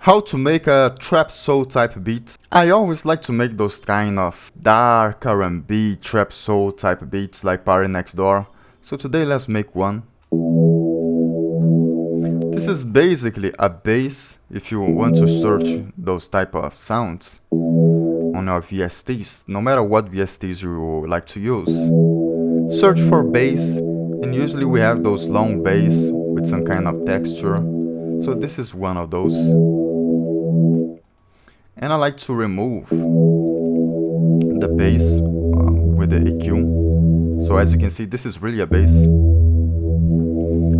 How to make a Trapsoul type beat. I always like to make those kind of dark R&B Trapsoul type beats like Party Next Door. So today let's make one. This is basically a bass if you want to search those type of sounds on your VSTs, no matter what VSTs you like to use. Search for bass, and usually we have those long bass with some kind of texture. So this is one of those. And I like to remove the bass with the EQ. So as you can see, this is really a bass.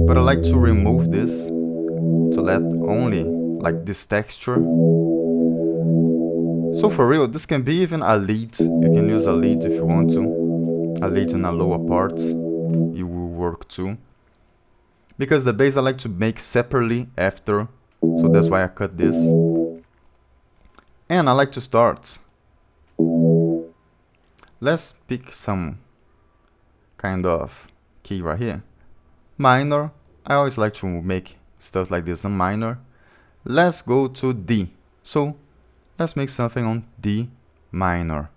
But I like to remove this to let only like this texture. So for real, this can be even a lead. You can use a lead if you want to. A lead in a lower part, it will work too. Because the bass I like to make separately after, so that's why I cut this. And I like to start. Let's pick some kind of key right here. Minor. I always like to make stuff like this on minor. Let's go to D. So let's make something on D minor.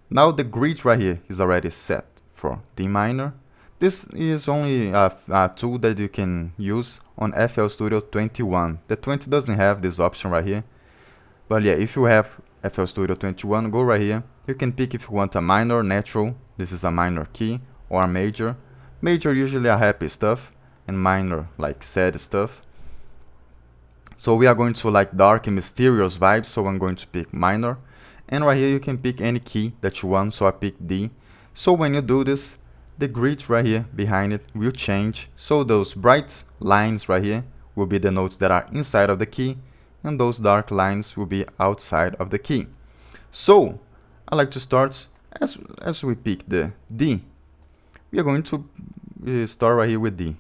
Now the grid right here is already set for D minor. This is only a tool that you can use on FL Studio 21. The 20 doesn't have this option right here. But yeah, if you have FL Studio 21, go right here. You can pick if you want a minor, natural. This is a minor key, or a major. Major usually are happy stuff, and minor like sad stuff. So we are going to like dark and mysterious vibes, so I'm going to pick minor. And right here you can pick any key that you want, so I pick D. So when you do this, the grid right here behind it will change. So those bright lines right here will be the notes that are inside of the key, and those dark lines will be outside of the key. So I like to start as we pick the D. We are going to start right here with D.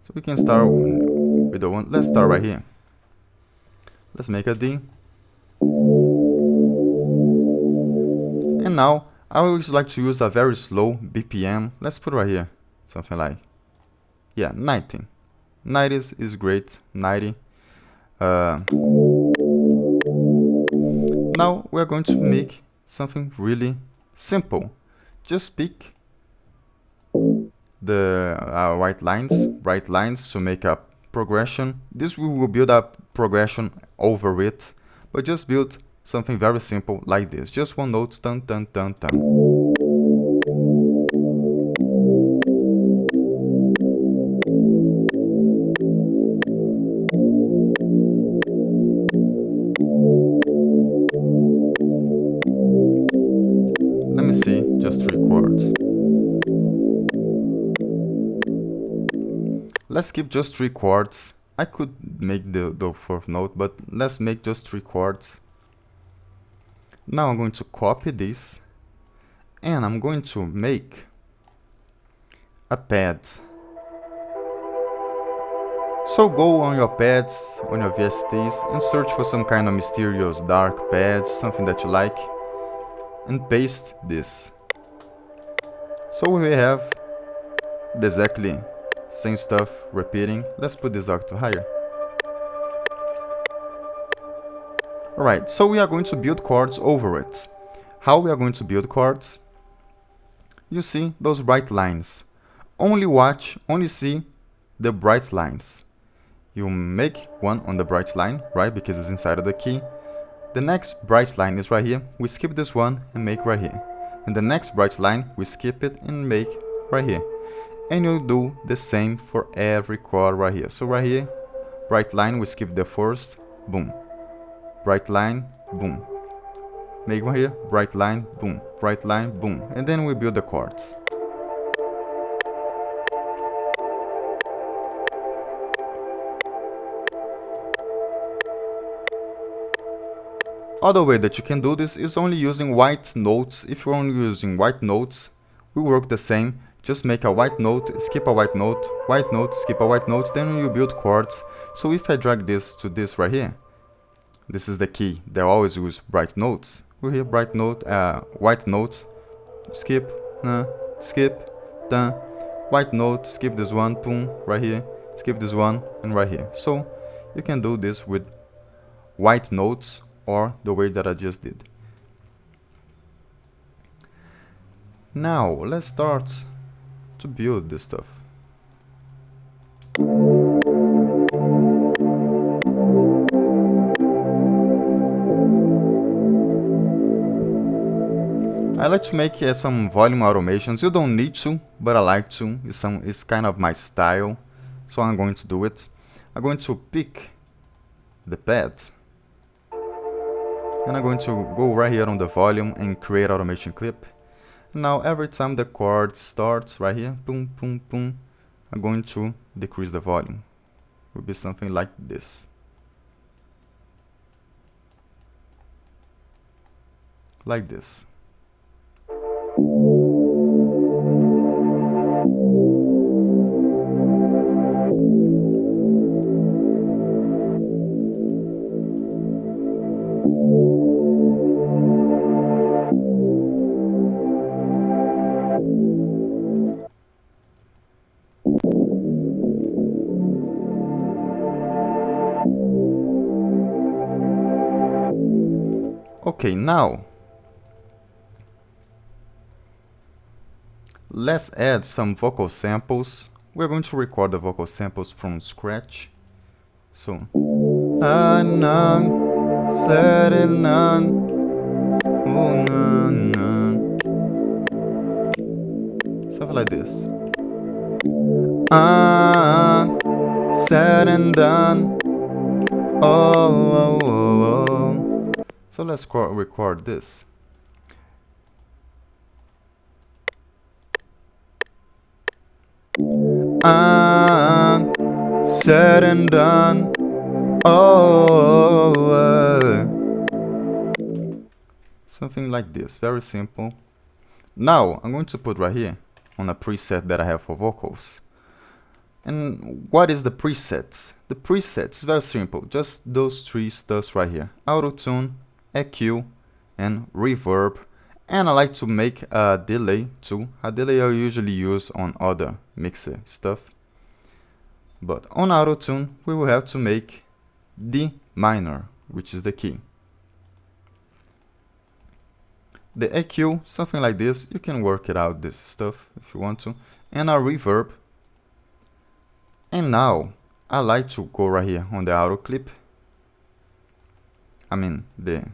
So we can start with the one. Let's start right here. Let's make a D. And now I always like to use a very slow BPM. Let's put right here something like, yeah, 90. 90 is great. 90. Now we're going to make something really simple. Just pick the white lines, bright lines to make a progression. This we will build up progression over it, but just build something very simple like this. Just one note, dun dun dun dun. Let me see, just 3 chords. Let's keep just 3 chords. I could make the 4th note, but let's make just 3 chords. Now I'm going to copy this, and I'm going to make a pad. So go on your pads, on your VSTs, and search for some kind of mysterious dark pad, something that you like, and paste this. So we have exactly same stuff repeating. Let's put this octave higher. Alright, so we are going to build chords over it. How we are going to build chords? You see those bright lines. Only see the bright lines. You make one on the bright line, right? Because it's inside of the key. The next bright line is right here. We skip this one and make right here. And the next bright line, we skip it and make right here. And you do the same for every chord right here. So right here, bright line, we skip the first, boom. Bright line, boom. Make one here, bright line, boom. Bright line, boom. And then we build the chords. Other way that you can do this is only using white notes. If you're only using white notes, we work the same. Just make a white note, skip a white note, skip a white note, then you build chords. So if I drag this to this right here, this is the key. They always use bright notes. We hear bright note, white notes, skip, skip, done. White note, skip this one, boom, right here, skip this one, and right here. So you can do this with white notes or the way that I just did. Now let's start to build this stuff. I like to make some volume automations. You don't need to, but I like to. It's kind of my style, so I'm going to do it. I'm going to pick the pad, and I'm going to go right here on the volume and create automation clip. Now every time the chord starts right here, boom, boom, boom, I'm going to decrease the volume. It will be something like this. Like this. Okay, now let's add some vocal samples. We're going to record the vocal samples from scratch. So, something like this. Said and done. Oh. So let's record this. Said and done. Something like this, very simple. Now I'm going to put right here on a preset that I have for vocals. And what is the presets? The presets is very simple, just those three stuffs right here: auto-tune, EQ, and reverb. And I like to make a delay too. A delay I usually use on other mixer stuff. But on auto-tune, we will have to make D minor, which is the key. The EQ, something like this. You can work it out, this stuff, if you want to. And a reverb. And now, I like to go right here on the audio clip. I mean, the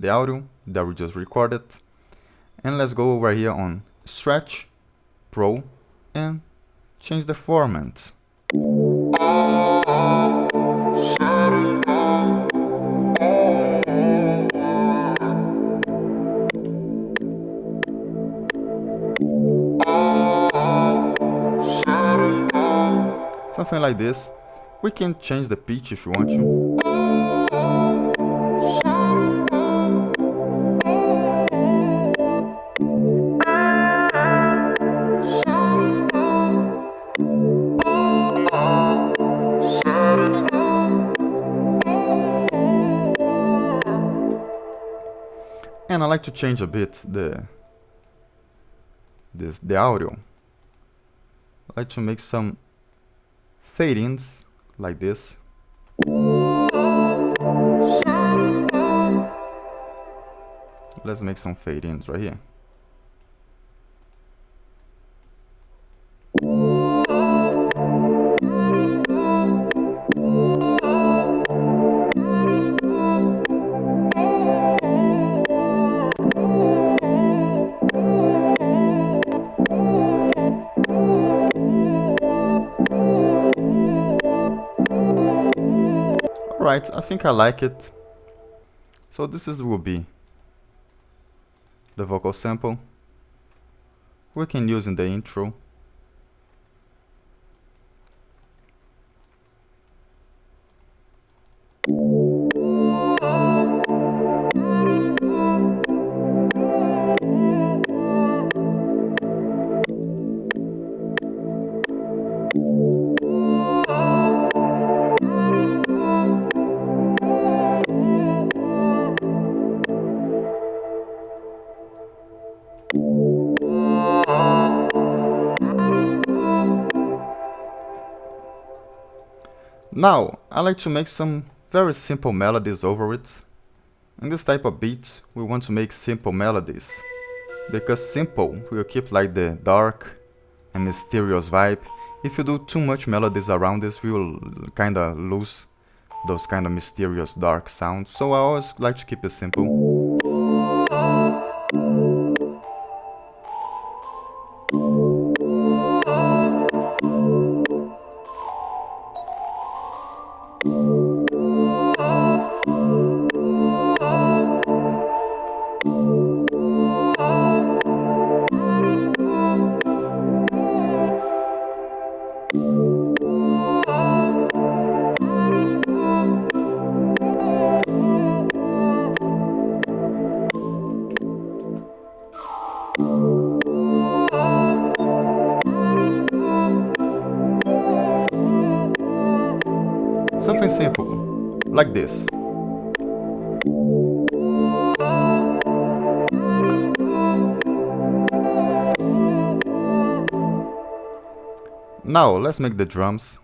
audio that we just recorded. And let's go over here on Stretch, Pro, and change the format. Something like this. We can change the pitch if you want to. And I like to change a bit the audio. I like to make some fade-ins like this. Let's make some fade-ins right here. Alright, I think I like it. So this will be the vocal sample. We can use in the intro. Now, I like to make some very simple melodies over it. In this type of beat, we want to make simple melodies, because simple will keep like the dark and mysterious vibe. If you do too much melodies around this, we will kinda lose those kind of mysterious dark sounds, so I always like to keep it simple. Something simple, like this. Now let's make the drums.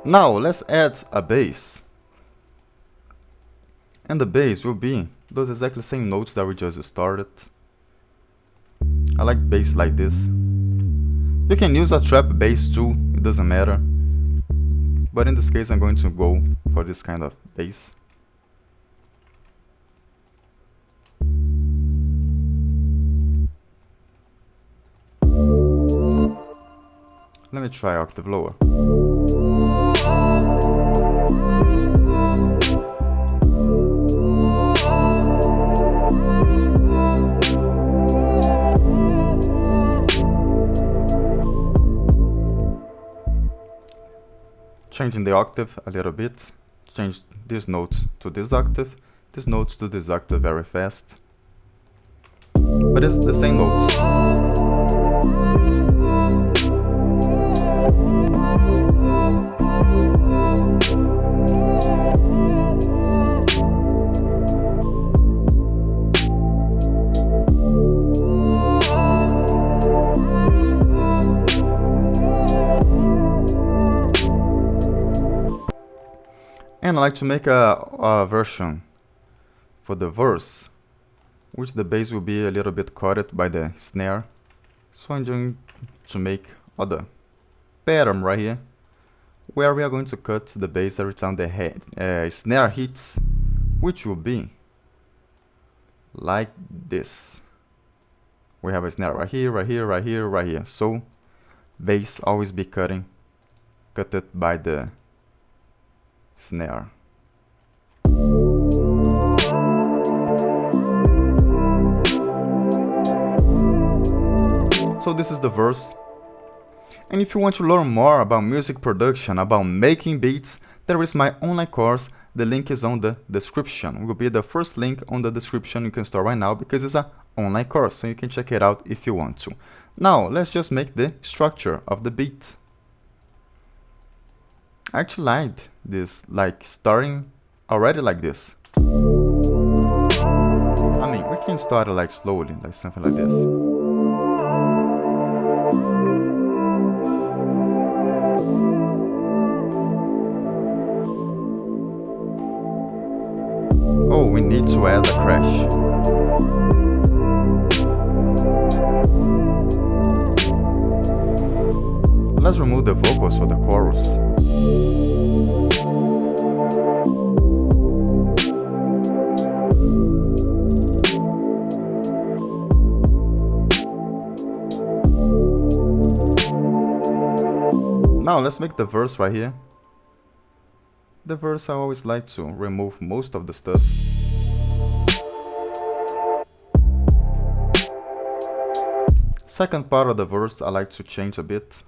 Now let's add a bass. And the bass will be those exactly same notes that we just started. I like bass like this. You can use a trap bass too, it doesn't matter. But in this case I'm going to go for this kind of bass. Let me try octave lower. Changing the octave a little bit, change these notes to this octave, these notes to this octave very fast. But it's the same notes. And I like to make a version for the verse, which the bass will be a little bit caught by the snare. So I'm going to make other pattern right here, where we are going to cut the bass every time the snare hits, which will be like this. We have a snare right here, right here, right here, right here. So bass always be cut by the snare. So this is the verse. And if you want to learn more about music production, about making beats, there is my online course. The link is on the description. It will be the first link on the description. You can start right now because it's an online course, so you can check it out if you want to. Now let's just make the structure of the beat. I actually liked this, like starting already like this. I mean, we can start it like slowly, like something like this. Oh, we need to add a crash. Let's remove the vocals for the chorus. Now let's make the verse right here. The verse, I always like to remove most of the stuff. Second part of the verse I like to change a bit.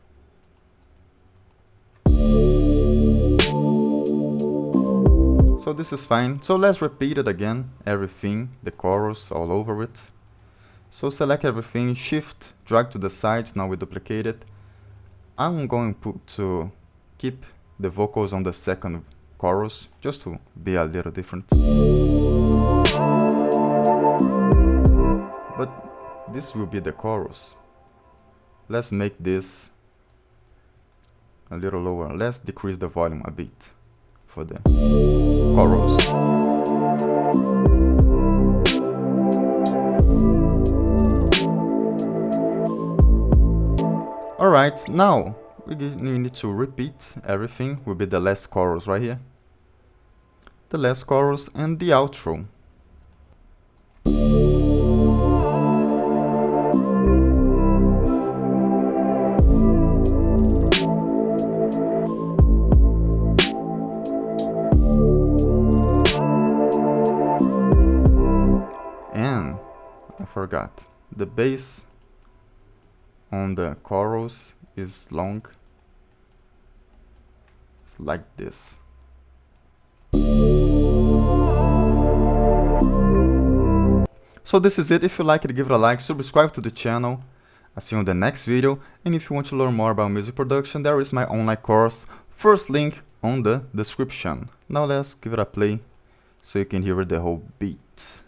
So this is fine. So let's repeat it again, everything, the chorus all over it. So select everything, shift, drag to the sides, now we duplicate it. I'm going to keep the vocals on the second chorus, just to be a little different. But this will be the chorus. Let's make this a little lower. Let's decrease the volume a bit for the chorus. Alright, now we need to repeat everything. Will be the last chorus right here. The last chorus and the outro. And I forgot, the bass on the chorus is long. It's like this. So this is it. If you like it, give it a like, subscribe to the channel. I'll see you in the next video. And if you want to learn more about music production, there is my online course. First link on the description. Now let's give it a play so you can hear the whole beat.